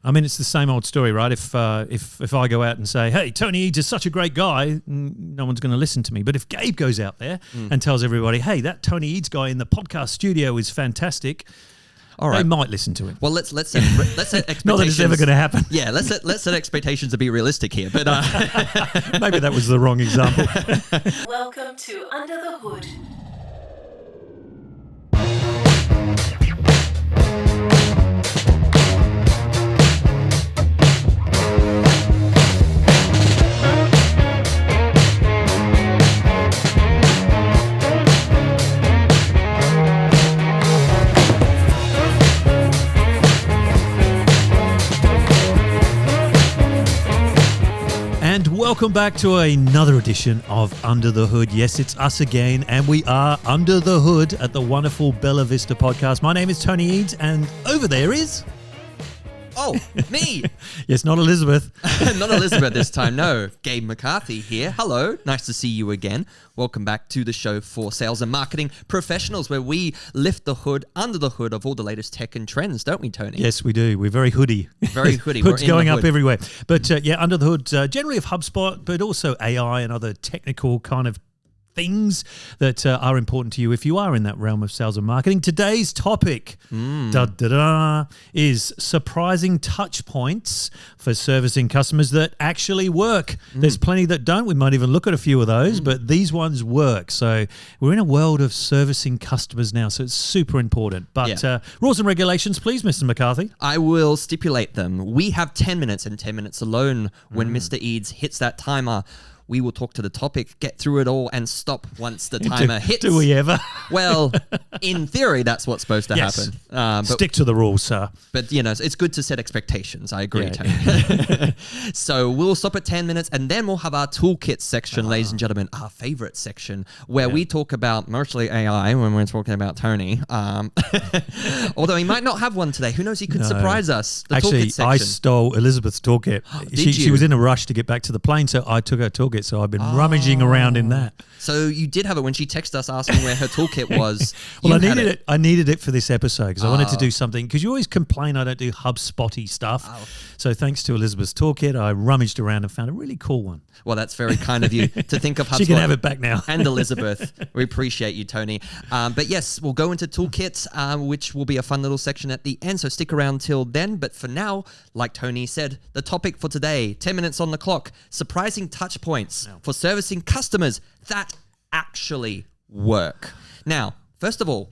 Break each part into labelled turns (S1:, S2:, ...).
S1: I mean, it's the same old story, right? If I go out and say, hey, Tony Eades is such a great guy, no one's going to listen to me. But if Gabe goes out there and tells everybody, hey, that Tony Eades guy in the podcast studio is fantastic, all right, they might listen to it.
S2: Well, let's set expectations.
S1: Not that it's ever going to happen.
S2: Yeah, let's set expectations to be realistic here. But
S1: maybe that was the wrong example.
S3: Welcome to Under the Hood.
S1: Welcome back to another edition of Under the Hood. Yes, it's us again, and we are under the hood at the wonderful Bella Vista podcast. My name is Tony Eades, and over there is...
S2: Oh, me.
S1: Yes, not Elizabeth.
S2: Not Elizabeth this time, no. Gabe McCarthy here. Hello, nice to see you again. Welcome back to the show for sales and marketing professionals, where we lift the hood, under the hood of all the latest tech and trends, don't we, Tony?
S1: Yes, we do. We're very hoodie.
S2: Very hoodie.
S1: Hoods going up everywhere. But yeah, under the hood, generally of HubSpot, but also AI and other technical kind of things that are important to you if you are in that realm of sales and marketing. Today's topic is surprising touch points for servicing customers that actually work. There's plenty that don't. We might even look at a few of those, but these ones work. So we're in a world of servicing customers now, so it's super important. But rules and regulations, please, Mr. McCarthy.
S2: I will stipulate them. We have 10 minutes and 10 minutes alone when Mr. Eades hits that timer. We will talk to the topic, get through it all, and stop once the timer hits.
S1: Do we ever?
S2: Well, in theory, that's what's supposed to happen.
S1: But stick to the rules, sir.
S2: But, you know, it's good to set expectations. I agree, Tony. So we'll stop at 10 minutes, and then we'll have our toolkit section, ladies and gentlemen, our favorite section, where we talk about mostly AI when we're talking about Tony. Although he might not have one today. Who knows? He could surprise us.
S1: Actually, I stole Elizabeth's toolkit. She was in a rush to get back to the plane, so I took her toolkit. So I've been rummaging around in that.
S2: So you did have it when she texted us asking where her toolkit was.
S1: Well, I needed it for this episode because I wanted to do something, because you always complain I don't do HubSpotty stuff. So thanks to Elizabeth's toolkit, I rummaged around and found a really cool one.
S2: Well, that's very kind of you to think of HubSpot.
S1: She can have it back now.
S2: And Elizabeth. We appreciate you, Tony. But yes, we'll go into toolkits, which will be a fun little section at the end. So stick around till then. But for now, like Tony said, the topic for today, 10 minutes on the clock, surprising touch points for servicing customers that actually work. Now, first of all,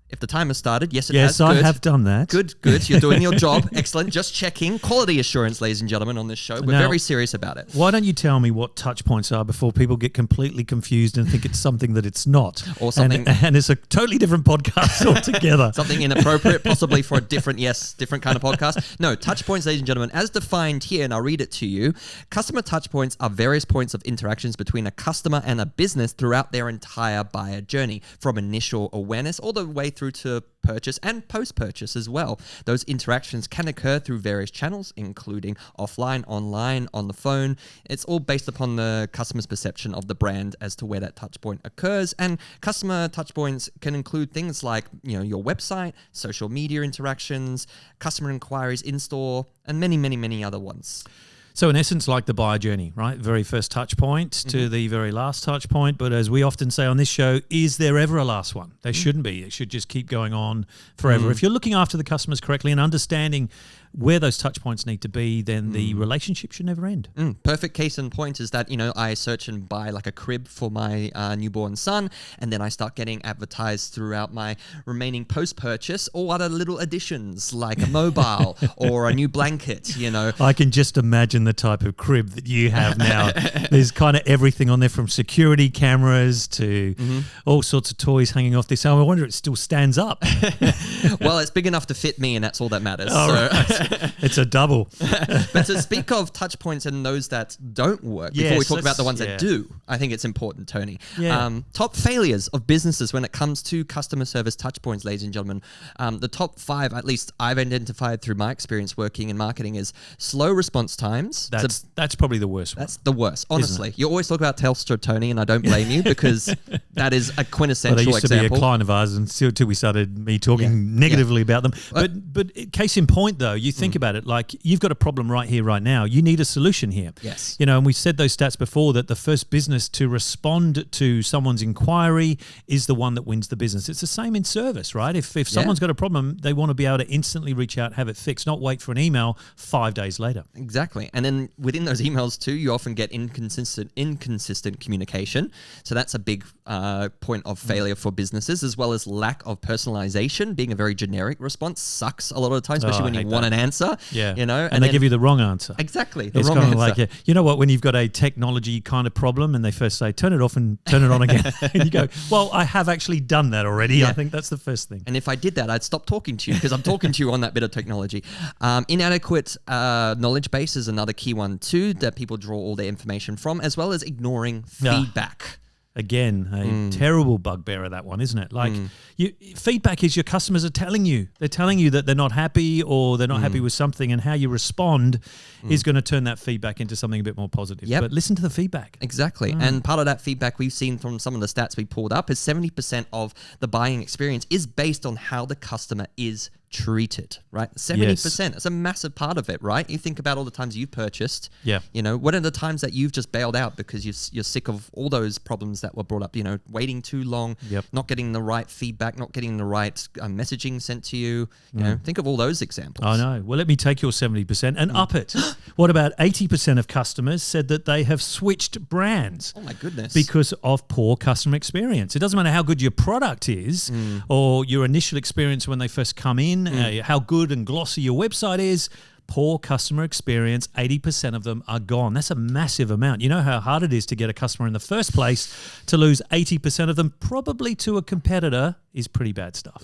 S2: if the timer started, yes, it has.
S1: Yes, I have done that.
S2: Good. You're doing your job. Excellent. Just checking. Quality assurance, ladies and gentlemen, on this show. We're very serious about it.
S1: Why don't you tell me what touch points are before people get completely confused and think it's something that it's not?
S2: Or something.
S1: And it's a totally different podcast altogether.
S2: Something inappropriate, possibly for a different kind of podcast. No, touch points, ladies and gentlemen, as defined here, and I'll read it to you. Customer touch points are various points of interactions between a customer and a business throughout their entire buyer journey, from initial awareness all the way through to purchase and post-purchase as well. Those interactions can occur through various channels, including offline, online, on the phone. It's all based upon the customer's perception of the brand as to where that touch point occurs. And customer touch points can include things like, you know, your website, social media interactions, customer inquiries in-store, and many, many, many other ones.
S1: So in essence, like the buyer journey, right? Very first touch point to the very last touch point. But as we often say on this show, is there ever a last one? There shouldn't be. It should just keep going on forever. If you're looking after the customers correctly and understanding where those touch points need to be, then the relationship should never end.
S2: Perfect case in point is that, you know, I search and buy like a crib for my newborn son, and then I start getting advertised throughout my remaining post-purchase all other little additions like a mobile or a new blanket, you know.
S1: I can just imagine the type of crib that you have now. There's kind of everything on there, from security cameras to all sorts of toys hanging off this. I wonder if it still stands up.
S2: Well, it's big enough to fit me, and that's all that matters.
S1: Right. It's a double.
S2: But to speak of touch points and those that don't work, before we talk about the ones that do, I think it's important, Tony. Top failures of businesses when it comes to customer service touch points, ladies and gentlemen. The top 5, at least I've identified through my experience working in marketing, is slow response times.
S1: That's probably the worst one.
S2: That's the worst, honestly. You always talk about Telstra, Tony, and I don't blame you, because that is a quintessential example.
S1: They used to be a client of ours until we started me talking negatively about them. But case in point, though, you think about it, like you've got a problem right here, right now. You need a solution here.
S2: Yes.
S1: You know, and we've said those stats before that the first business to respond to someone's inquiry is the one that wins the business. It's the same in service, right? If someone's got a problem, they want to be able to instantly reach out, have it fixed, not wait for an email 5 days later.
S2: Exactly. And then within those emails too, you often get inconsistent communication. So that's a big point of failure for businesses, as well as lack of personalization. Being a very generic response sucks a lot of the time, especially when you want an answer.
S1: Yeah.
S2: You know,
S1: and they give you the wrong answer.
S2: Exactly.
S1: It's kind of like, you know what, when you've got a technology kind of problem and they first say, turn it off and turn it on again. And you go, well, I have actually done that already. Yeah. I think that's the first thing.
S2: And if I did that, I'd stop talking to you because I'm talking to you on that bit of technology. Inadequate knowledge base is another key one too, that people draw all their information from, as well as ignoring feedback.
S1: Again, a terrible bugbear of that one, isn't it? Like feedback is your customers are telling you. They're telling you that they're not happy or they're not happy with something, and how you respond is going to turn that feedback into something a bit more positive. But listen to the feedback.
S2: Exactly. And part of that feedback we've seen from some of the stats we pulled up is 70% of the buying experience is based on how the customer is treated, right? 70%. That's a massive part of it, right? You think about all the times you've purchased.
S1: Yeah.
S2: You know, what are the times that you've just bailed out because you're sick of all those problems that were brought up, you know, waiting too long, not getting the right feedback, not getting the right messaging sent to you. You know, think of all those examples.
S1: I know. Well, let me take your 70% and up it. What about 80% of customers said that they have switched brands?
S2: Oh my goodness.
S1: Because of poor customer experience. It doesn't matter how good your product is or your initial experience when they first come in, how good and glossy your website is. Poor customer experience, 80% of them are gone. That's a massive amount. You know how hard it is to get a customer in the first place. To lose 80% of them, probably to a competitor, is pretty bad stuff.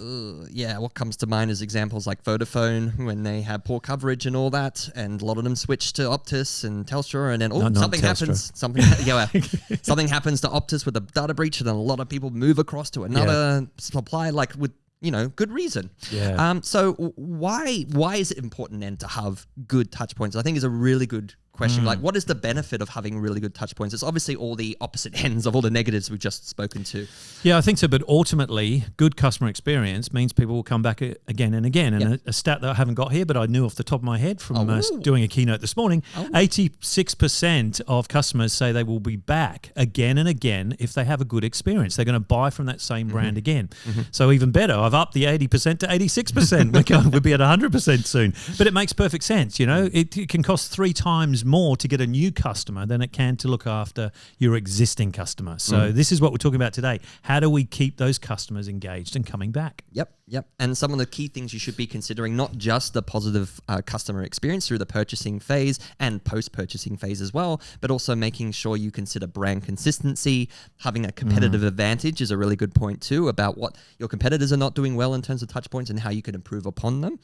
S2: Yeah, what comes to mind is examples like Vodafone, when they had poor coverage and all that, and a lot of them switched to Optus and Telstra, and then something happens. Something happens to Optus with a data breach, and then a lot of people move across to another supplier, like with, you know, good reason.
S1: Yeah.
S2: So why is it important then to have good touch points? I think is a really good question. Like, what is the benefit of having really good touch points? It's obviously all the opposite ends of all the negatives we've just spoken to.
S1: Yeah, I think so. But ultimately, good customer experience means people will come back again and again. And a stat that I haven't got here, but I knew off the top of my head from doing a keynote this morning, 86% of customers say they will be back again and again if they have a good experience. They're going to buy from that same brand again. So even better, I've upped the 80% to 86%. We'll be at 100% soon. But it makes perfect sense. You know, it can cost 3 times more to get a new customer than it can to look after your existing customer. So this is what we're talking about today. How do we keep those customers engaged and coming back?
S2: Yep. And some of the key things you should be considering, not just the positive customer experience through the purchasing phase and post-purchasing phase as well, but also making sure you consider brand consistency. Having a competitive advantage is a really good point too, about what your competitors are not doing well in terms of touch points and how you can improve upon them.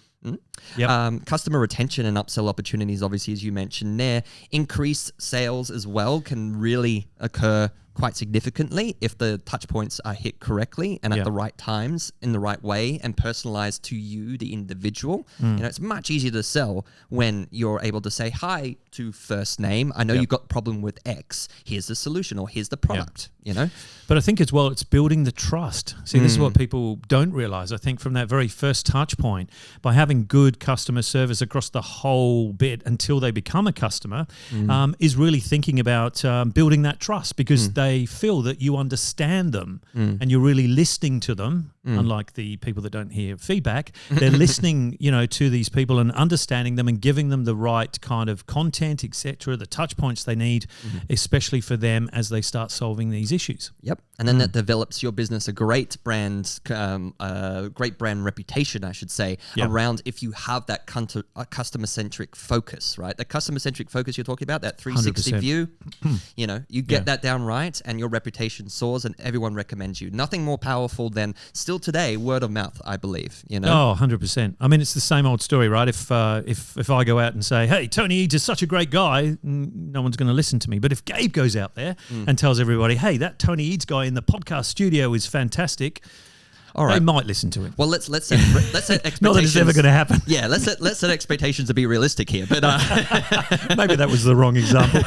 S2: Customer retention and upsell opportunities, obviously, as you mentioned there. Increased sales as well can really occur quite significantly if the touch points are hit correctly and at the right times in the right way and personalized to you, the individual. You know, it's much easier to sell when you're able to say hi to first name. I know you've got a problem with X. Here's the solution, or here's the product, you know?
S1: But I think as well, it's building the trust. See, this is what people don't realize. I think from that very first touch point, by having good customer service across the whole bit until they become a customer, is really thinking about building that trust, because they feel that you understand them and you're really listening to them. Unlike the people that don't hear feedback, they're listening, you know, to these people and understanding them and giving them the right kind of content, etc., the touch points they need, especially for them as they start solving these issues.
S2: Yep. And then that develops your business a great brand reputation, I should say, around if you have that customer-centric focus, right? The customer-centric focus you're talking about, that 360
S1: 100%.
S2: view, you know, you get that down right and your reputation soars and everyone recommends you. Nothing more powerful than still today, word of mouth, I believe, you know?
S1: Oh, 100%. I mean, it's the same old story, right? If I go out and say, hey, Tony Eades is such a great guy, no one's going to listen to me. But if Gabe goes out there and tells everybody, hey, that Tony Eades guy in the podcast studio is fantastic,
S2: All right.
S1: They might listen to it.
S2: Well, let's set expectations.
S1: Not that it's ever going to happen.
S2: Yeah, let's set expectations to be realistic here. But
S1: Maybe that was the wrong example.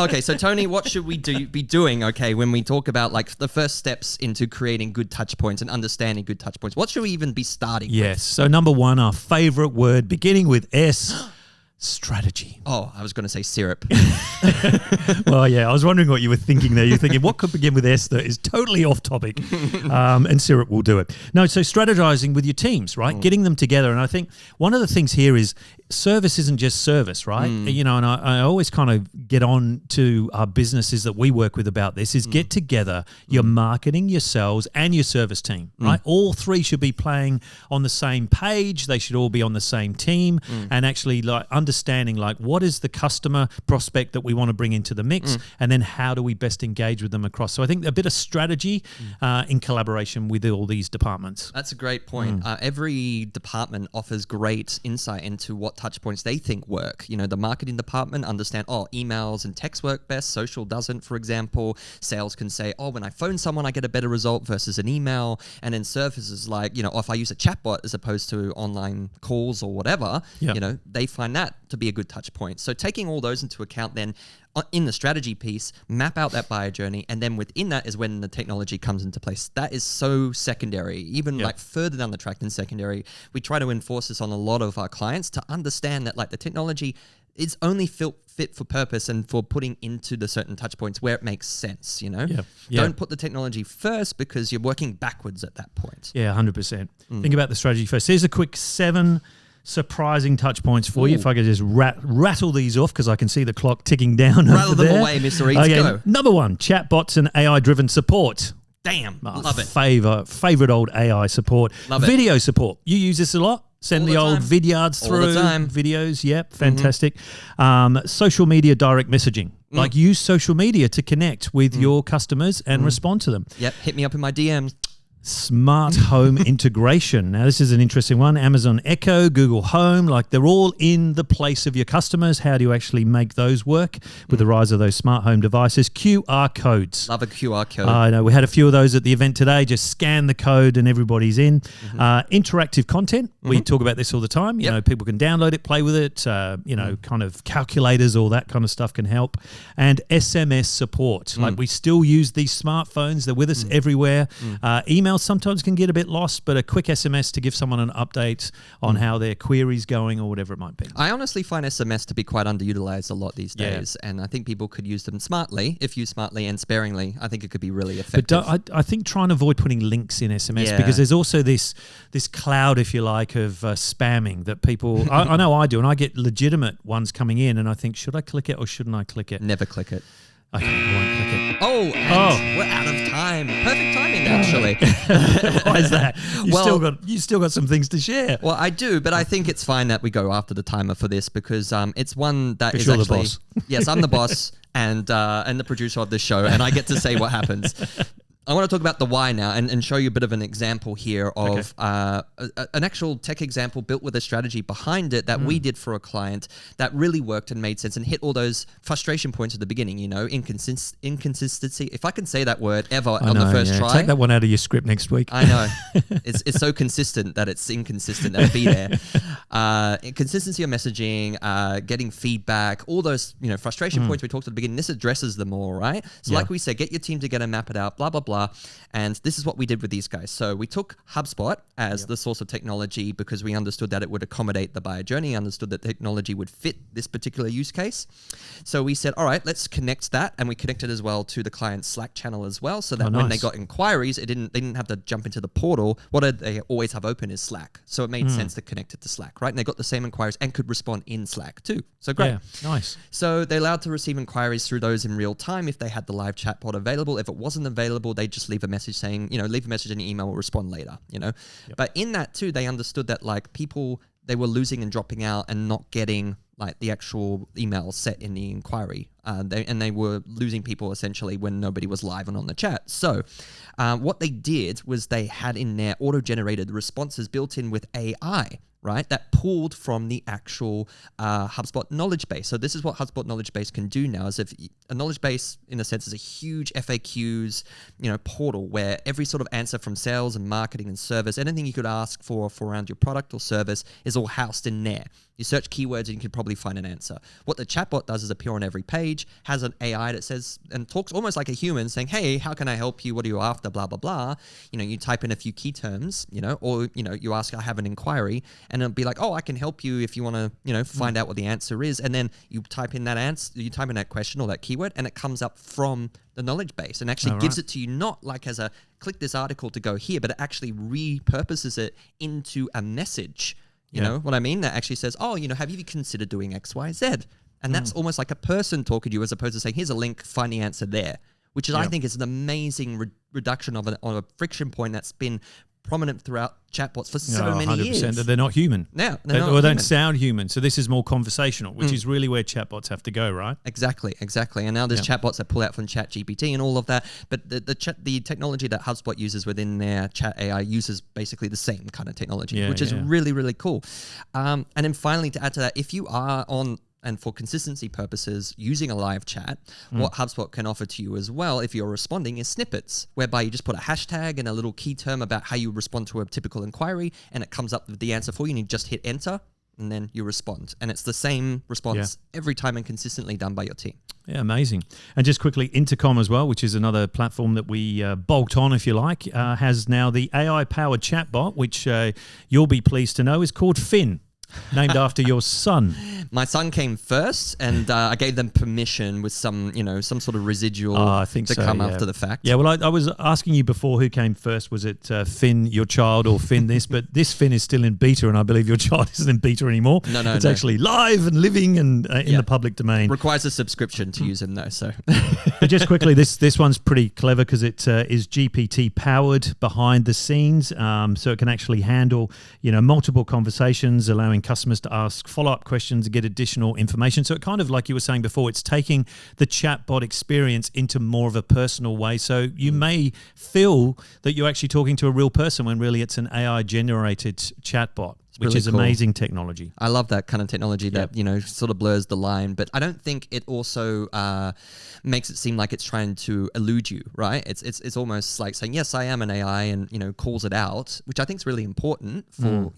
S2: okay, so Tony, what should we be doing? Okay, when we talk about like the first steps into creating good touch points and understanding good touch points, what should we even be starting?
S1: Yes. So number one, our favorite word, beginning with S. Strategy.
S2: Oh, I was going to say syrup.
S1: Well, yeah, I was wondering what you were thinking there. You're thinking, what could begin with S that is totally off topic? And syrup will do it. No, so strategizing with your teams, right? Getting them together. And I think one of the things here is service isn't just service, right? You know, and I always kind of get on to our businesses that we work with about this is get together your marketing, your sales, and your service team, right? All three should be playing on the same page. They should all be on the same team and actually like understanding like what is the customer prospect that we want to bring into the mix and then how do we best engage with them across. So I think a bit of strategy in collaboration with all these departments.
S2: That's a great point. Every department offers great insight into what touch points they think work. You know, the marketing department understand, emails and text work best. Social doesn't, for example. Sales can say, when I phone someone, I get a better result versus an email. And then services like, you know, if I use a chatbot as opposed to online calls or whatever, you know, they find that to be a good touch point. So taking all those into account then in the strategy piece, map out that buyer journey, and then within that is when the technology comes into place. That is so secondary, even like further down the track than secondary. We try to enforce this on a lot of our clients to understand that like the technology is only fit for purpose and for putting into the certain touch points where it makes sense, you know? Don't put the technology first because you're working backwards at that point.
S1: Yeah, 100%. Think about the strategy first. Here's a quick 7 surprising touch points for you. If I could just rattle these off because I can see the clock ticking down.
S2: Rattle them away, Mr. Eades. Go.
S1: Number 1, chatbots and AI-driven support.
S2: Damn, love it.
S1: Favorite old AI support.
S2: Love it.
S1: Video support. You use this a lot? Send the old vidyards through.
S2: All the time.
S1: Videos. Yep, fantastic. Social media direct messaging. Like use social media to connect with your customers and respond to them.
S2: Yep, hit me up in my DMs.
S1: Smart home integration. Now, this is an interesting one. Amazon Echo, Google Home, like they're all in the place of your customers. How do you actually make those work with the rise of those smart home devices? QR codes.
S2: Love a QR code.
S1: I know. We had a few of those at the event today. Just scan the code and everybody's in. Interactive content. We talk about this all the time. You know, people can download it, play with it. You know, kind of calculators, all that kind of stuff can help. And SMS support. Like we still use these smartphones. They're with us everywhere. Email sometimes can get a bit lost, but a quick SMS to give someone an update on how their query's going or whatever it might be.
S2: I honestly find SMS to be quite underutilized a lot these days, and I think people could use them smartly, if used smartly and sparingly. I think it could be really effective.
S1: But I think try and avoid putting links in SMS because there's also this cloud, if you like, of spamming that people, I know I do, and I get legitimate ones coming in, and I think, should I click it or shouldn't I click it?
S2: Never click it.
S1: Okay, I won't click it.
S2: And we're out of time. Perfect timing, actually.
S1: Why is that? You still got some things to share.
S2: Well, I do, but I think it's fine that we go after the timer for this because it's one that is
S1: you're
S2: actually
S1: the boss.
S2: Yes, I'm the boss and the producer of this show, and I get to say what happens. I want to talk about the why now and show you a bit of an example here of an actual tech example built with a strategy behind it that we did for a client that really worked and made sense and hit all those frustration points at the beginning, you know, inconsistency. If I can say that word ever on the first try.
S1: Take that one out of your script next week.
S2: I know. It's so consistent that it's inconsistent that it be there. Consistency of messaging, getting feedback, all those, you know, frustration points we talked at the beginning. This addresses them all, right? So like we said, get your team together, map it out, blah, blah, blah. And this is what we did with these guys. So we took HubSpot as the source of technology because we understood that it would accommodate the buyer journey, understood that technology would fit this particular use case. So we said, all right, let's connect that. And we connected as well to the client's Slack channel as well. So that when they got inquiries, they didn't have to jump into the portal. What did they always have open is Slack. So it made sense to connect it to Slack, right? And they got the same inquiries and could respond in Slack too. So great.
S1: Yeah, nice.
S2: So they allowed to receive inquiries through those in real time if they had the live chatbot available. If it wasn't available, they just leave a message saying, you know, leave a message in your email, we'll respond later, you know. But in that too, they understood that like people, they were losing and dropping out and not getting like the actual email set in the inquiry. They were losing people essentially when nobody was live and on the chat. So what they did was they had in there auto-generated responses built in with AI. right, that pulled from the actual HubSpot knowledge base. So this is what HubSpot knowledge base can do now, is if a knowledge base, in a sense, is a huge FAQs, portal where every sort of answer from sales and marketing and service, anything you could ask for around your product or service is all housed in there. You search keywords and you can probably find an answer. What the chatbot does is appear on every page, has an AI that says and talks almost like a human, saying, hey, how can I help you? What are you after? Blah, blah, blah. You type in a few key terms, or, you ask, I have an inquiry, and it'll be like, oh, I can help you if you want to, find out what the answer is. And then you type in that answer, you type in that question or that keyword, and it comes up from the knowledge base and actually gives it to you, not like as a click this article to go here, but it actually repurposes it into a message. You know what I mean? That actually says, oh, have you considered doing X, Y, Z? And that's almost like a person talking to you, as opposed to saying, here's a link, find the answer there, which is, I think, is an amazing reduction of a friction point that's been prominent throughout chatbots for so many years.
S1: That they're not human.
S2: Yeah,
S1: they don't sound human. So this is more conversational, which is really where chatbots have to go, right?
S2: Exactly. And now there's chatbots that pull out from ChatGPT and all of that. But the technology that HubSpot uses within their chat AI uses basically the same kind of technology, which is really, really cool. And then finally, to add to that, if you are on, and for consistency purposes, using a live chat, what HubSpot can offer to you as well, if you're responding, is snippets, whereby you just put a hashtag and a little key term about how you respond to a typical inquiry, and it comes up with the answer for you, and you just hit enter, and then you respond. And it's the same response every time and consistently done by your team.
S1: Yeah, amazing. And just quickly, Intercom as well, which is another platform that we bulked on, if you like, has now the AI-powered chatbot, which you'll be pleased to know is called Finn. Named after your son.
S2: My son came first, and I gave them permission with some sort of residual come after the fact. Yeah, well, I was asking you before who came first. Was it Finn, your child, or Finn this? But this Finn is still in beta, and I believe your child isn't in beta anymore. No.
S1: It's actually live and living and in the public domain.
S2: Requires a subscription to use him, though. So,
S1: but just quickly, this one's pretty clever because it is GPT powered behind the scenes, so it can actually handle multiple conversations, allowing customers to ask follow-up questions and get additional information. So it kind of, like you were saying before, it's taking the chatbot experience into more of a personal way. So you may feel that you're actually talking to a real person when really it's an AI-generated chatbot. Which
S2: really
S1: is
S2: cool.
S1: Amazing technology.
S2: I love that kind of technology that, sort of blurs the line. But I don't think it also makes it seem like it's trying to elude you, right? It's almost like saying, yes, I am an AI, and, calls it out, which I think is really important for,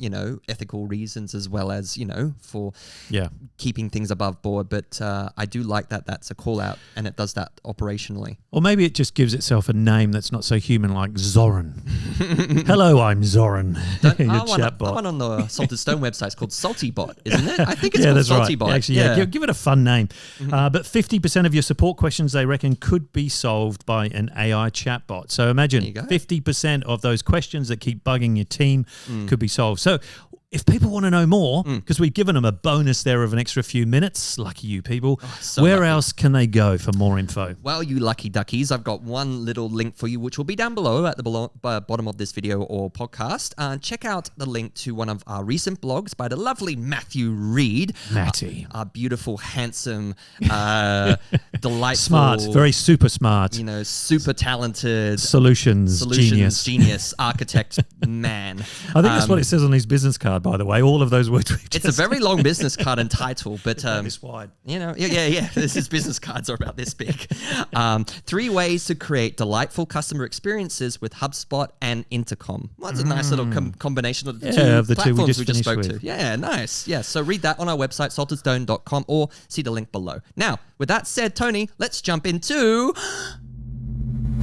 S2: ethical reasons, as well as, for keeping things above board. But I do like that that's a call out, and it does that operationally.
S1: Or maybe it just gives itself a name that's not so human, like Zoran. Hello, I'm Zoran. Your chatbot.
S2: I went on the Salted Stone website. It's called SaltyBot, isn't it? I think it's called
S1: that's
S2: SaltyBot.
S1: Right. Actually, give it a fun name. But 50% of your support questions, they reckon, could be solved by an AI chatbot. So imagine 50% of those questions that keep bugging your team could be solved. So if people want to know more, because we've given them a bonus there of an extra few minutes, lucky you people, where else can they go for more info?
S2: Well, you lucky duckies, I've got one little link for you, which will be down below at the bottom of this video or podcast. Check out the link to one of our recent blogs by the lovely Matthew Reed.
S1: Matty.
S2: Our beautiful, handsome, delightful.
S1: Smart, very super smart.
S2: Super talented.
S1: Solutions
S2: genius, architect man.
S1: I think that's what it says on his business card, by the way. All of those words.
S2: It's a very long business card and title, but
S1: this wide.
S2: His business cards are about this big. 3 ways to create delightful customer experiences with HubSpot and Intercom. Well, that's a nice little combination of the two platforms we just spoke to. Yeah, nice. Yeah, so read that on our website, saltedstone.com, or see the link below. Now, with that said, Tony, let's jump into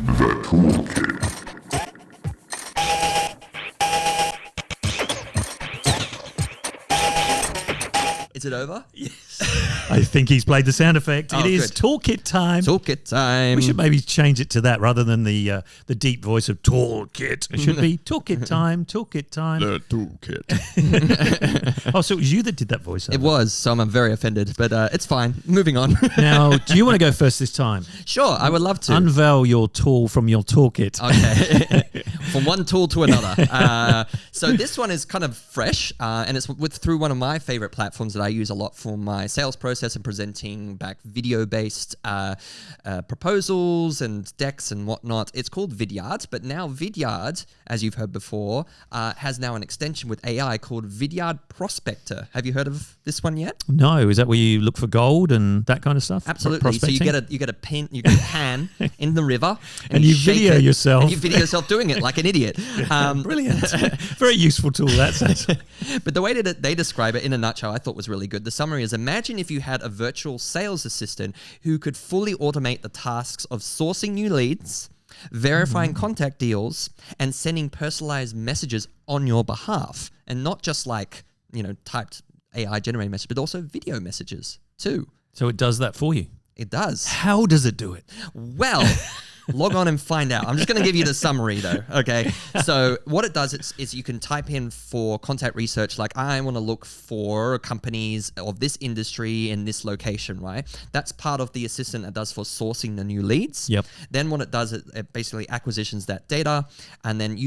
S4: the Toolkit.
S2: Is it over?
S1: Yes. I think he's played the sound effect. It is Toolkit time.
S2: Toolkit time.
S1: We should maybe change it to that rather than the deep voice of Toolkit. It should be Toolkit time, Toolkit time.
S4: The Toolkit.
S1: Oh, so it was you that did that voice?
S2: It was, so I'm very offended, but it's fine. Moving on.
S1: Now, do you want to go first this time?
S2: Sure, I would love to.
S1: Unveil your tool from your toolkit.
S2: Okay. from one tool to another. So this one is kind of fresh, and it's through one of my favorite platforms that I use a lot for my sales process and presenting back video-based proposals and decks and whatnot. It's called Vidyard, but now Vidyard, as you've heard before, has now an extension with AI called Vidyard Prospector. Have you heard of this one yet?
S1: No, is that where you look for gold and that kind of stuff?
S2: Absolutely. So you get a pan in the river,
S1: and you
S2: shake
S1: video
S2: it,
S1: yourself.
S2: and you video yourself doing it like an idiot.
S1: Brilliant. Very useful tool, that says.
S2: But the way that they describe it in a nutshell, I thought was really good. The summary is: imagine if you had a virtual sales assistant who could fully automate the tasks of sourcing new leads, verifying contact deals, and sending personalized messages on your behalf, and not just like typed AI generated message, but also video messages too.
S1: So it does that for you.
S2: It does.
S1: How does it do it?
S2: Well, log on and find out. I'm just going to give you the summary though. Okay. So what it does is you can type in for contact research, like I want to look for companies of this industry in this location, right? That's part of the assistant that does for sourcing the new leads.
S1: Yep.
S2: Then what it does, it basically acquisitions that data, and then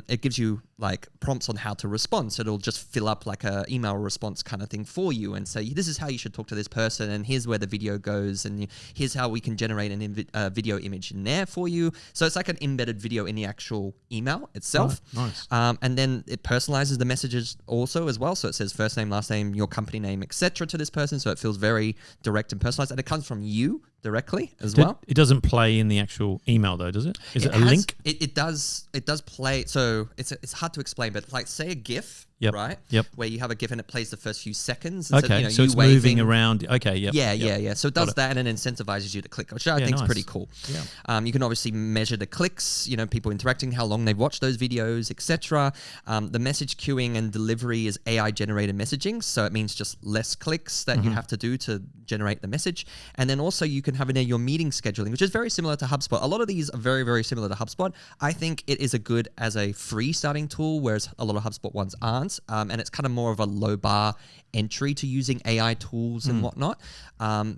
S2: it gives you like prompts on how to respond. So it'll just fill up like a email response kind of thing for you and say, this is how you should talk to this person, and here's where the video goes, and here's how we can generate a video image in there for you. So it's like an embedded video in the actual email itself.
S1: Oh, nice.
S2: And then it personalizes the messages also as well. So it says first name, last name, your company name, etc. to this person. So it feels very direct and personalized, and it comes from you directly as well.
S1: It doesn't play in the actual email though, does it? Is it a link?
S2: It does play. So it's hard to explain, but like say a GIF.
S1: Yep.
S2: Right?
S1: Yep.
S2: Where you have a GIF and it plays the first few seconds.
S1: Okay, so it's moving around. Okay, yep.
S2: Yeah. So it does that and then incentivizes you to click, which I think is pretty cool.
S1: Yeah.
S2: You can obviously measure the clicks, people interacting, how long they've watched those videos, etc. The message queuing and delivery is AI generated messaging, so it means just less clicks that you have to do to generate the message. And then also you can have in there your meeting scheduling, which is very similar to HubSpot. A lot of these are very, very similar to HubSpot. I think it is good as a free starting tool, whereas a lot of HubSpot ones aren't. And it's kind of more of a low bar entry to using AI tools and whatnot,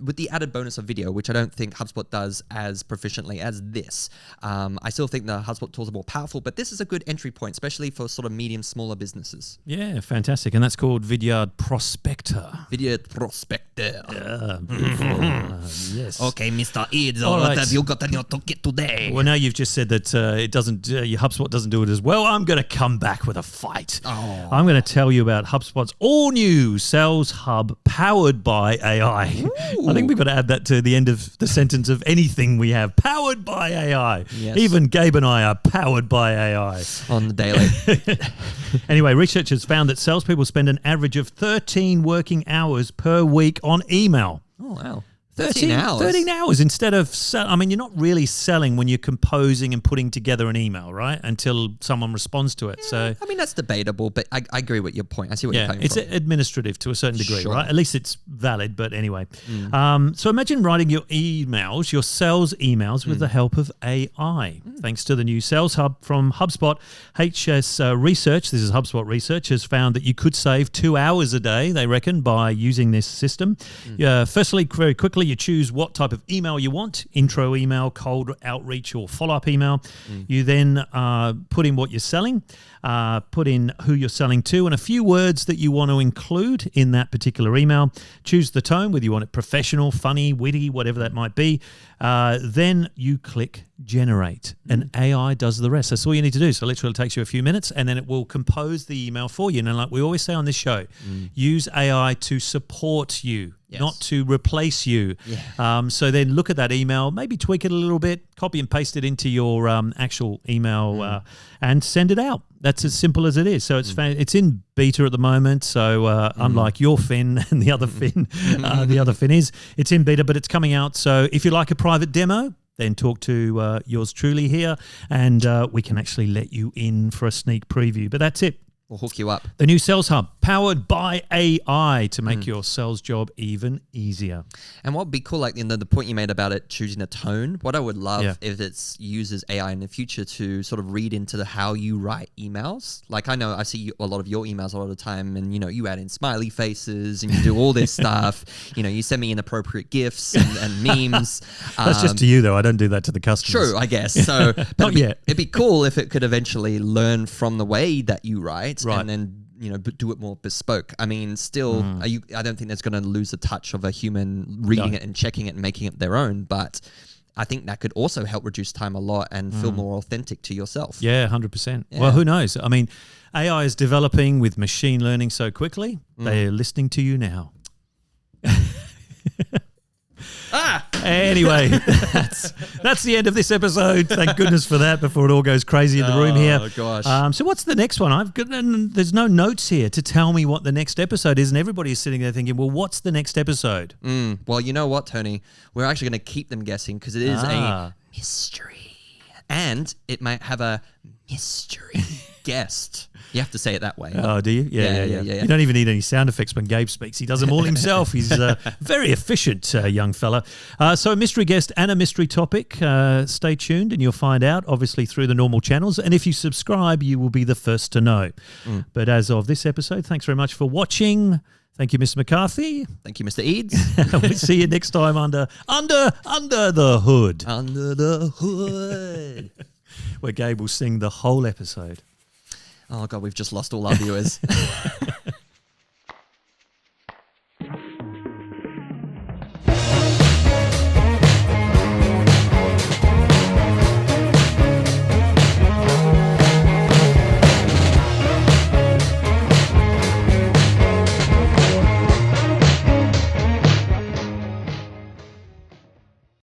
S2: with the added bonus of video, which I don't think HubSpot does as proficiently as this. I still think the HubSpot tools are more powerful, but this is a good entry point, especially for sort of medium, smaller businesses.
S1: Yeah, fantastic. And that's called Vidyard Prospector.
S2: Vidyard Prospector.
S1: Yeah, beautiful. Yes.
S2: Okay, Mr. Eades,
S1: All
S2: what
S1: right.
S2: have you got on your TOOLKIT today?
S1: Well, now you've just said that it doesn't. Your HubSpot doesn't do it as well. I'm going to come back with a fight.
S2: Oh.
S1: I'm going to tell you about HubSpot's all-new Sales Hub powered by AI.
S2: Ooh.
S1: I think we've got to add that to the end of the sentence of anything we have. Powered by AI.
S2: Yes.
S1: Even Gabe and I are powered by AI.
S2: On the daily.
S1: Anyway, researchers found that salespeople spend an average of 13 working hours per week on email.
S2: Oh, wow. 13 hours.
S1: 13 hours instead of, you're not really selling when you're composing and putting together an email, right? Until someone responds to it. So,
S2: That's debatable, but I agree with your point. I see what you're coming
S1: it's
S2: from.
S1: administrative to a certain degree,
S2: Sure.
S1: right? At least it's valid, but anyway. So imagine writing your emails, your sales emails with the help of AI. Thanks to the new Sales Hub from HubSpot, HS Research, this is HubSpot Research, has found that you could save 2 hours a day, they reckon, by using this system. Firstly, very quickly, you choose what type of email you want, intro email, cold outreach, or follow-up email. You then put in what you're selling, put in who you're selling to, and a few words that you want to include in that particular email. Choose the tone, whether you want it professional, funny, witty, whatever that might be. Then you click generate, and AI does the rest. That's all you need to do. So literally it takes you a few minutes, and then it will compose the email for you. And like we always say on this show, use AI to support you, not to replace you. So then look at that email, maybe tweak it a little bit, copy and paste it into your actual email and send it out. That's as simple as it is. So it's in beta at the moment. So unlike your Fin and the other Fin, it's in beta, but it's coming out. So if you like a private demo, then talk to yours truly here, and we can actually let you in for a sneak preview. But that's it.
S2: We'll hook you up.
S1: The new Sales Hub, powered by AI to make your sales job even easier.
S2: And what would be cool, like the point you made about it choosing a tone, what I would love if it uses AI in the future to sort of read into how you write emails. Like I know I see a lot of your emails a lot of the time, and you add in smiley faces and you do all this stuff. You send me inappropriate GIFs and memes.
S1: That's just to you though. I don't do that to the customers.
S2: True, I guess. So
S1: Not yet.
S2: It'd be cool if it could eventually learn from the way that you write.
S1: Right.
S2: And then do it more bespoke. I mean, still, I don't think that's going to lose the touch of a human reading it and checking it and making it their own. But I think that could also help reduce time a lot and feel more authentic to yourself.
S1: Yeah, 100%. Well, who knows? I mean, AI is developing with machine learning so quickly. They're listening to you now. Anyway, that's the end of this episode. Thank goodness for that before it all goes crazy in the room here.
S2: Oh, gosh.
S1: So what's the next one? There's no notes here to tell me what the next episode is, and everybody's sitting there thinking, well, what's the next episode?
S2: Well, you know what, Tony? We're actually going to keep them guessing because it is a mystery. And it might have a mystery guest. You have to say it that way.
S1: Oh, do you? Yeah. You don't even need any sound effects when Gabe speaks. He does them all himself. He's a very efficient young fella. So a mystery guest and a mystery topic. Stay tuned and you'll find out, obviously, through the normal channels. And if you subscribe, you will be the first to know. But as of this episode, thanks very much for watching. Thank you, Mr. McCarthy.
S2: Thank you, Mr. Eades.
S1: We'll see you next time under the hood.
S2: Under the hood.
S1: Where Gabe will sing the whole episode.
S2: Oh, God, we've just lost all our viewers.